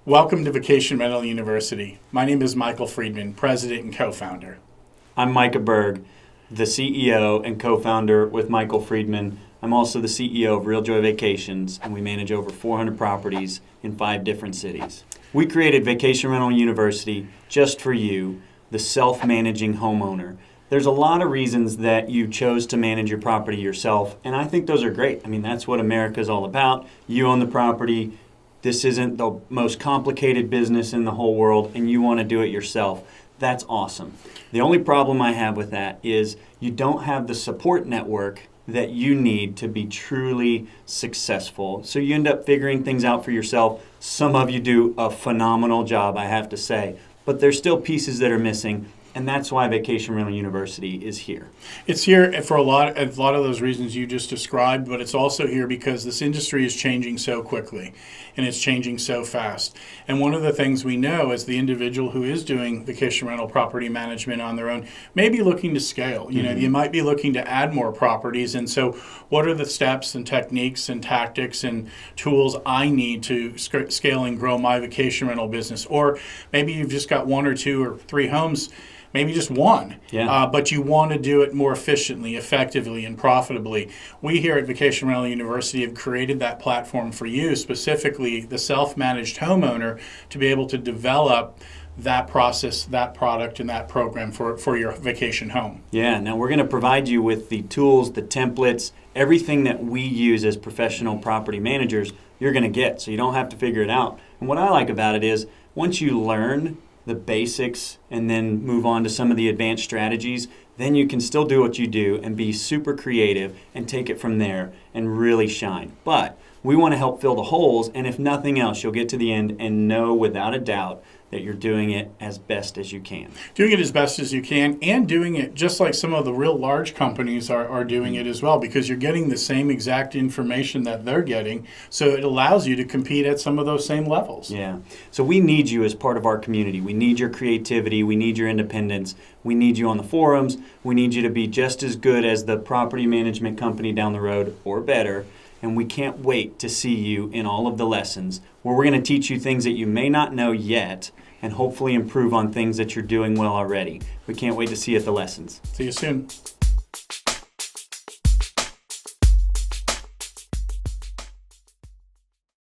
Welcome to Vacation Rental University. My name is Michael Friedman, president and co-founder. I'm Micah Berg, the CEO and co-founder with Michael Friedman. I'm also the CEO of Real Joy Vacations, and we manage over 400 properties in 5 different cities. We created Vacation Rental University just for you, the self-managing homeowner. There's a lot of reasons that you chose to manage your property yourself, and I think those are great. I mean, that's what America's all about. You own the property. This isn't the most complicated business in the whole world, and you want to do it yourself. That's awesome. The only problem I have with that is you don't have the support network that you need to be truly successful. So you end up figuring things out for yourself. Some of you do a phenomenal job, I have to say, but there's still pieces that are missing. And that's why Vacation Rental University is here. It's here for a lot of those reasons you just described, but it's also here because this industry is changing so quickly and it's changing so fast. And one of the things we know is the individual who is doing vacation rental property management on their own may be looking to scale. You know, you might be looking to add more properties. And so what are the steps and techniques and tactics and tools I need to scale and grow my vacation rental business? Or maybe you've just got 1 or 2 or 3 homes, maybe just one, but you want to do it more efficiently, effectively, and profitably. We here at Vacation Rental University have created that platform for you, specifically the self-managed homeowner, to be able to develop that process, that product, and that program for your vacation home. Yeah, now we're going to provide you with the tools, the templates, everything that we use as professional property managers, you're going to get, so you don't have to figure it out. And what I like about it is once you learn the basics and then move on to some of the advanced strategies, then you can still do what you do and be super creative and take it from there and really shine. But we want to help fill the holes, and if nothing else, you'll get to the end and know without a doubt that you're doing it as best as you can. Doing it as best as you can, and doing it just like some of the real large companies are doing it as well, because you're getting the same exact information that they're getting, so it allows you to compete at some of those same levels. Yeah. So we need you as part of our community. We need your creativity. We need your independence. We need you on the forums. We need you to be just as good as the property management company down the road or better. And we can't wait to see you in all of the lessons where we're going to teach you things that you may not know yet and hopefully improve on things that you're doing well already. We can't wait to see you at the lessons. See you soon.